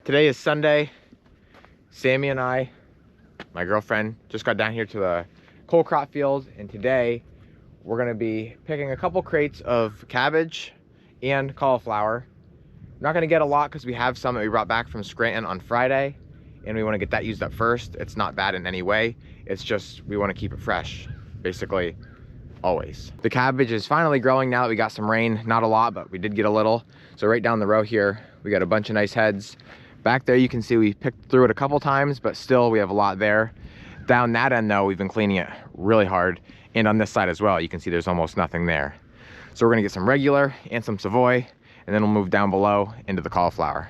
Today is Sunday. Sammy and I, my girlfriend, just got down here to the coal crop field, and today we're gonna be picking a couple crates of cabbage and cauliflower. We're not gonna get a lot because we have some that we brought back from Scranton on Friday, and we wanna get that used up first. It's not bad in any way. It's just, we wanna keep it fresh, basically, always. The cabbage is finally growing now that we got some rain. Not a lot, but we did get a little. So right down the row here, we got a bunch of nice heads. Back there, you can see we picked through it a couple times, but still we have a lot there. Down that end though, we've been cleaning it really hard. And on this side as well, you can see there's almost nothing there. So we're gonna get some regular and some Savoy, and then we'll move down below into the cauliflower.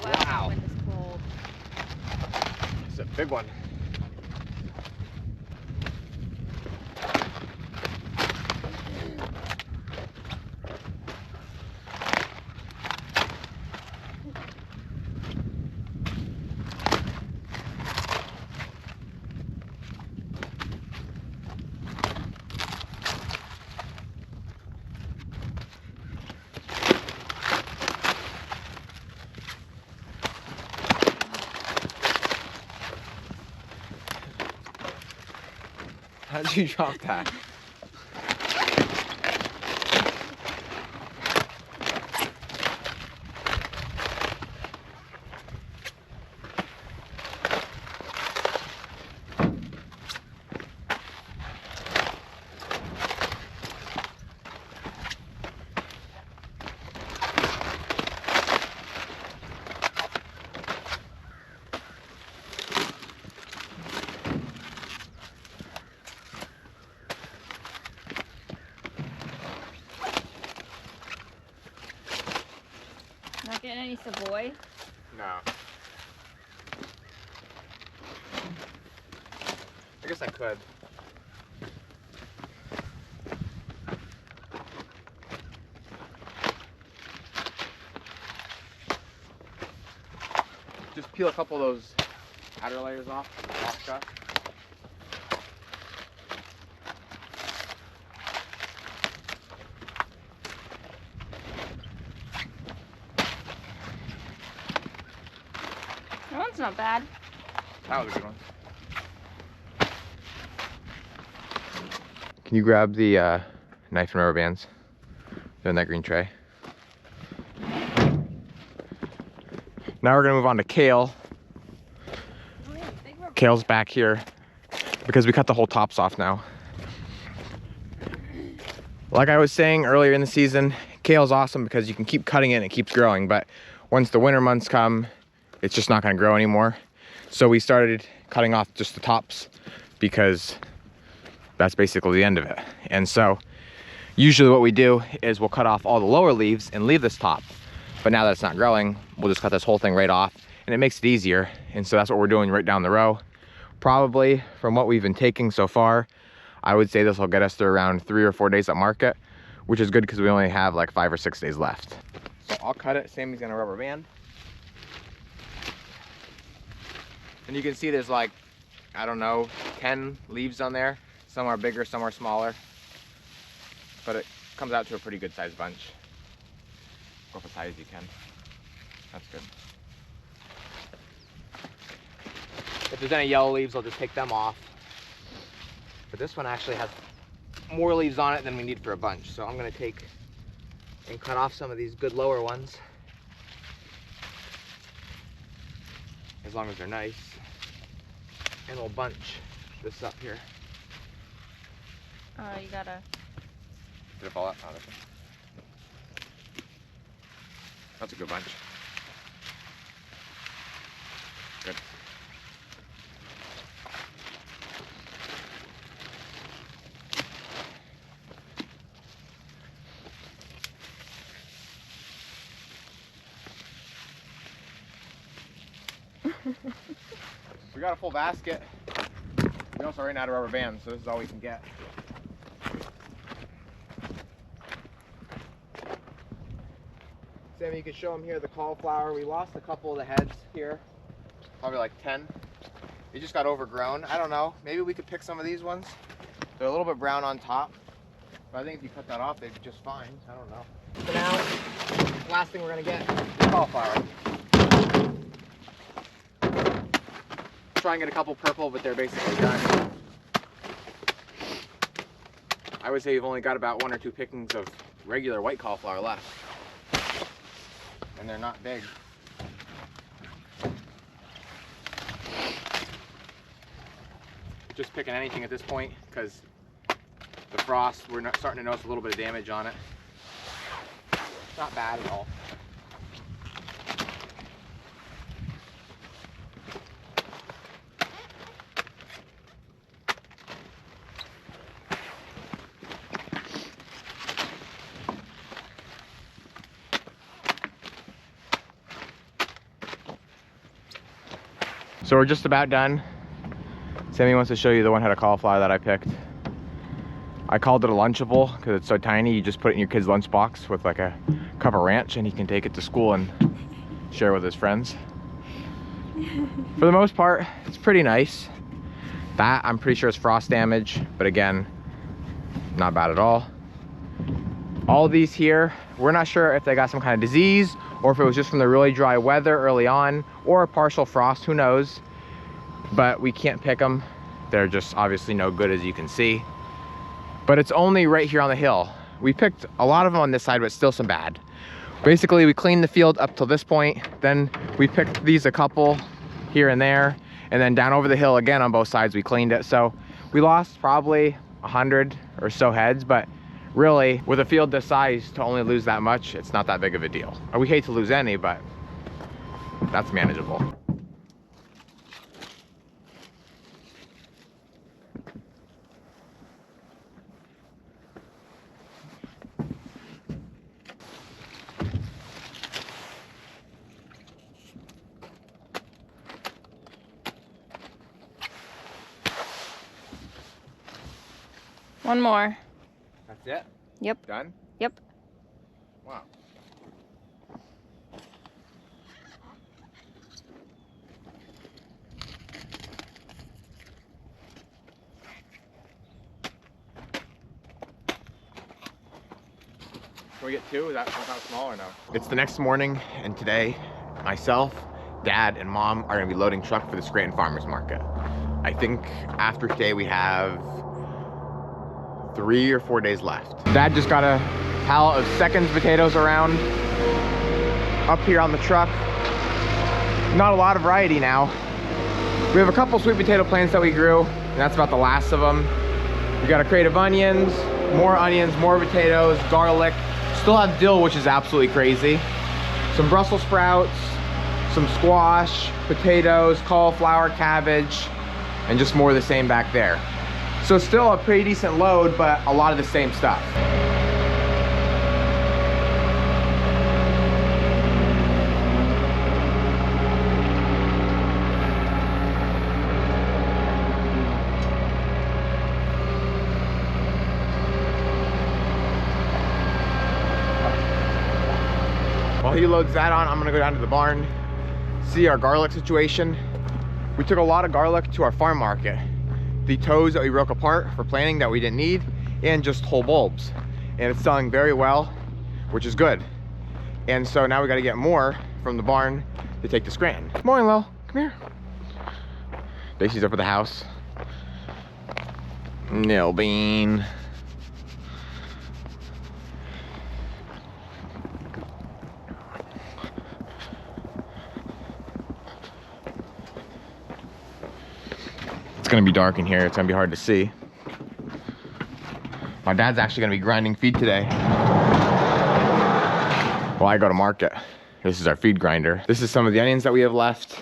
Wow. It's a big one. How did you drop that? Not getting any Savoy? No. I guess I could. Just peel a couple of those outer layers off. Stuff. That one's not bad. That was a good one. Can you grab the knife and rubber bands? They're in that green tray. Now we're gonna move on to kale. Kale's back here because we cut the whole tops off now. Like I was saying earlier in the season, kale's awesome because you can keep cutting it and it keeps growing, but once the winter months come, it's just not gonna grow anymore. So we started cutting off just the tops because that's basically the end of it. And so usually what we do is we'll cut off all the lower leaves and leave this top. But now that it's not growing, we'll just cut this whole thing right off, and it makes it easier. And so that's what we're doing right down the row. Probably from what we've been taking so far, I would say this will get us to around 3 or 4 days at market, which is good because we only have like 5 or 6 days left. So I'll cut it. Sammy's gonna rubber band. And you can see there's like, I don't know, 10 leaves on there. Some are bigger, some are smaller. But it comes out to a pretty good sized bunch. Go up as high as you can. That's good. If there's any yellow leaves, I'll just take them off. But this one actually has more leaves on it than we need for a bunch. So I'm gonna take and cut off some of these good lower ones. As long as they're nice. And we'll bunch this up here. You gotta... Did it fall out? Oh, this one. That's a good bunch. Good. We got a full basket. We also ran out of rubber bands, so this is all we can get. Sammy, you can show them here the cauliflower. We lost a couple of the heads here, probably like 10. They just got overgrown. I don't know. Maybe we could pick some of these ones. They're a little bit brown on top, but I think if you cut that off, they'd be just fine. I don't know. For now, last thing we're gonna get is cauliflower. Try and get a couple purple, but they're basically done. I would say you've only got about 1 or 2 pickings of regular white cauliflower left. And they're not big. Just picking anything at this point because the frost, we're not starting to notice a little bit of damage on it. Not bad at all. So we're just about done. Sammy wants to show you the one head of cauliflower that I picked. I called it a Lunchable because it's so tiny. You just put it in your kid's lunchbox with like a cup of ranch and he can take it to school and share with his friends. For the most part, it's pretty nice. That, I'm pretty sure is frost damage, but again, not bad at all. All these here, we're not sure if they got some kind of disease or if it was just from the really dry weather early on or partial frost, who knows. But we can't pick them. They're just obviously no good, as you can see. But it's only right here on the hill. We picked a lot of them on this side, but still some bad. Basically, we cleaned the field up till this point. Then we picked these a couple here and there. And then down over the hill again on both sides, we cleaned it. So we lost probably 100 or so heads, but really, with a field this size, to only lose that much, it's not that big of a deal. We hate to lose any, but that's manageable. One more. That's it? Yep. Done? Yep. Wow. Can we get 2? Is that somehow small or no? It's the next morning, and today, myself, Dad, and Mom are gonna be loading truck for the Scranton Farmers Market. I think after today we have 3 or 4 days left. Dad just got a pallet of seconds potatoes around up here on the truck. Not a lot of variety now. We have a couple sweet potato plants that we grew, and that's about the last of them. We got a crate of onions, more potatoes, garlic. Still have dill, which is absolutely crazy. Some Brussels sprouts, some squash, potatoes, cauliflower, cabbage, and just more of the same back there. So still a pretty decent load, but a lot of the same stuff. While he loads that on, I'm gonna go down to the barn, see our garlic situation. We took a lot of garlic to our farm market. The toes that we broke apart for planting that we didn't need, and just whole bulbs. And it's selling very well, which is good. And so now we gotta get more from the barn to take to Scranton. Morning, Lil, come here. Daisy's up at the house. Nil bean. It's gonna be dark in here. It's gonna be hard to see. My dad's actually gonna be grinding feed today while I go to market. This is our feed grinder. This is some of the onions that we have left.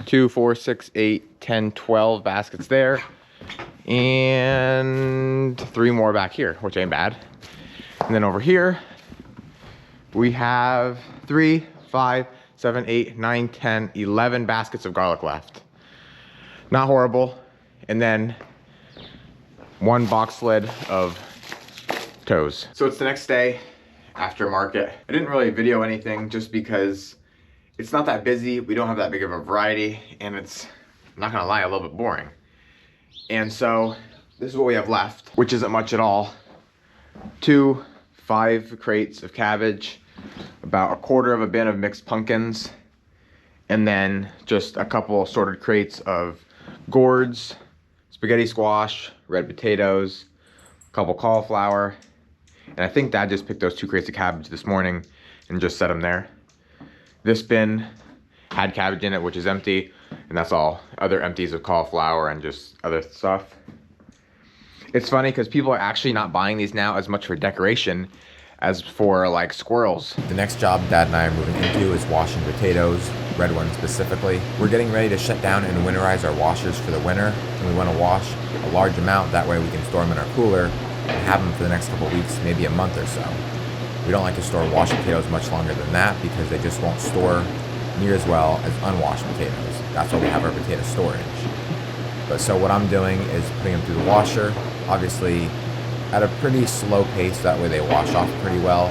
2, 4, 6, 8, 10, 12 baskets there. And 3 more back here, which ain't bad. And then over here, we have 3, 5, 7, 8, 9, 10, 11 baskets of garlic left. Not horrible. And then 1 box lid of toes. So it's the next day after market. I didn't really video anything just because it's not that busy. We don't have that big of a variety, and it's, I'm not gonna lie, a little bit boring. And so this is what we have left, which isn't much at all. 2 5 crates of cabbage, about 1/4 of a bin of mixed pumpkins, and then just a couple assorted crates of gourds, spaghetti squash, red potatoes, a couple cauliflower, and I think Dad just picked those 2 crates of cabbage this morning and just set them there. This bin had cabbage in it, which is empty, and that's all. Other empties of cauliflower and just other stuff. It's funny because people are actually not buying these now as much for decoration as for like squirrels. The next job Dad and I are moving into is washing potatoes, red ones specifically. We're getting ready to shut down and winterize our washers for the winter, and we want to wash a large amount, that way we can store them in our cooler and have them for the next couple weeks, maybe a month or so. We don't like to store washed potatoes much longer than that because they just won't store near as well as unwashed potatoes. That's why we have our potato storage. But so what I'm doing is putting them through the washer, obviously at a pretty slow pace, that way they wash off pretty well.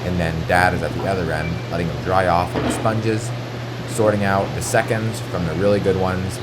And then Dad is at the other end, letting them dry off on the sponges, sorting out the seconds from the really good ones.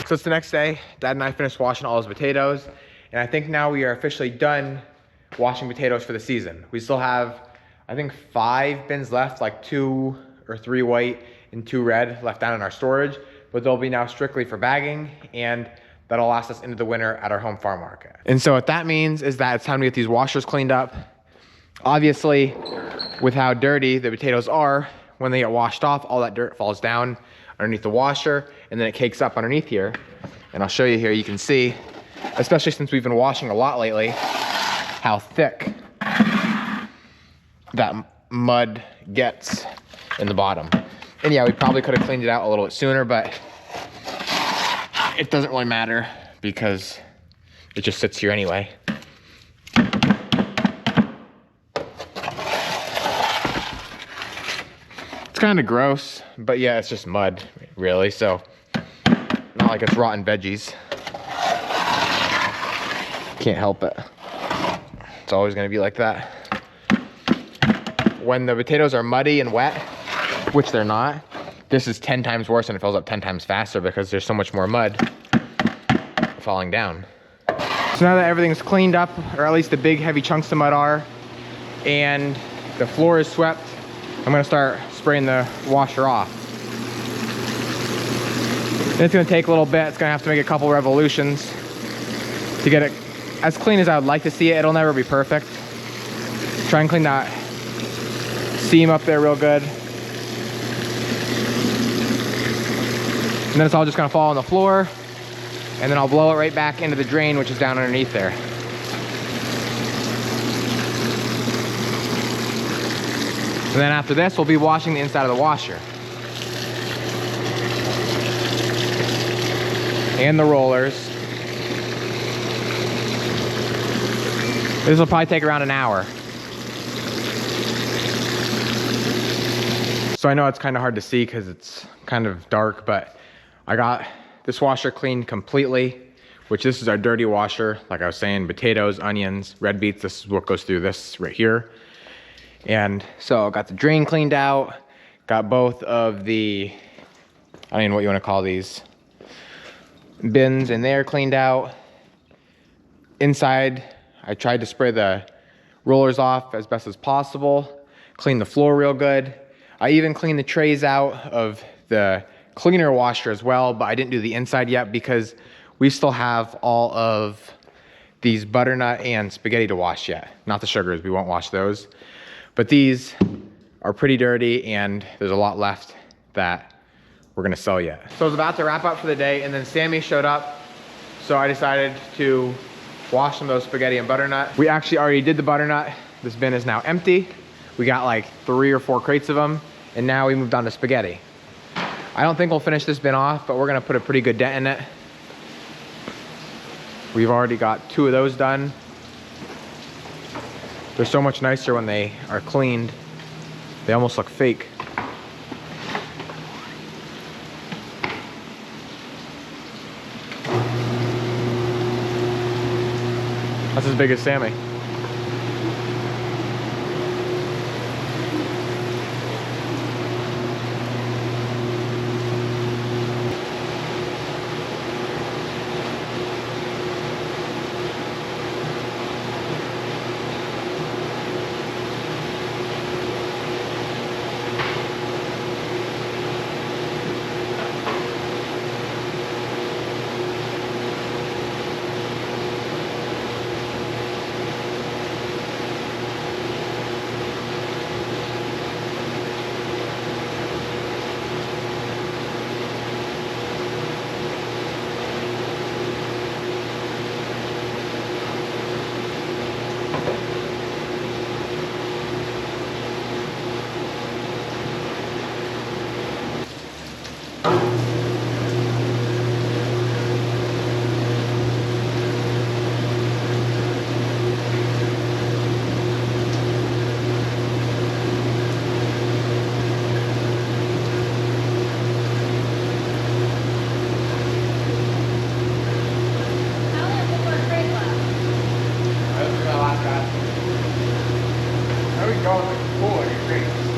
So it's the next day. Dad and I finished washing all his potatoes, and I think now we are officially done washing potatoes for the season. We still have, I think, 5 bins left, like 2 or 3 white and 2 red left down in our storage, but they'll be now strictly for bagging, and that'll last us into the winter at our home farm market. And so what that means is that it's time to get these washers cleaned up. Obviously, with how dirty the potatoes are, when they get washed off, all that dirt falls down underneath the washer, and then it cakes up underneath here. And I'll show you here, you can see, especially since we've been washing a lot lately, how thick that mud gets in the bottom. And yeah, we probably could have cleaned it out a little bit sooner, but it doesn't really matter because it just sits here anyway. It's kind of gross, but yeah, it's just mud, really, so not like it's rotten veggies. Can't help it. It's always gonna be like that. When the potatoes are muddy and wet, which they're not, this is 10 times worse and it fills up 10 times faster because there's so much more mud falling down. So now that everything's cleaned up, or at least the big heavy chunks of mud are, and the floor is swept, I'm gonna start spraying the washer off. And it's gonna take a little bit. It's gonna have to make a couple revolutions to get it as clean as I would like to see it. It'll never be perfect. Try and clean that seam up there real good. And then it's all just gonna fall on the floor, and then I'll blow it right back into the drain, which is down underneath there. And then after this, we'll be washing the inside of the washer. And the rollers. This will probably take around an hour. So I know it's kind of hard to see because it's kind of dark, but I got this washer cleaned completely, which this is our dirty washer. Like I was saying, potatoes, onions, red beets, this is what goes through this right here. And so I got the drain cleaned out, got both of the, I don't even know what you want to call these, bins in there cleaned out. Inside, I tried to spray the rollers off as best as possible, clean the floor real good. I even cleaned the trays out of the cleaner washer as well, but I didn't do the inside yet because we still have all of these butternut and spaghetti to wash yet. Not the sugars, we won't wash those. But these are pretty dirty and there's a lot left that we're gonna sell yet. So I was about to wrap up for the day and then Sammy showed up. So I decided to wash some of those spaghetti and butternut. We actually already did the butternut. This bin is now empty. We got like 3 or 4 crates of them and now we moved on to spaghetti. I don't think we'll finish this bin off, but we're gonna put a pretty good dent in it. We've already got 2 of those done. They're so much nicer when they are cleaned. They almost look fake. That's as big as Sammy. There we go, it's cool, you're great.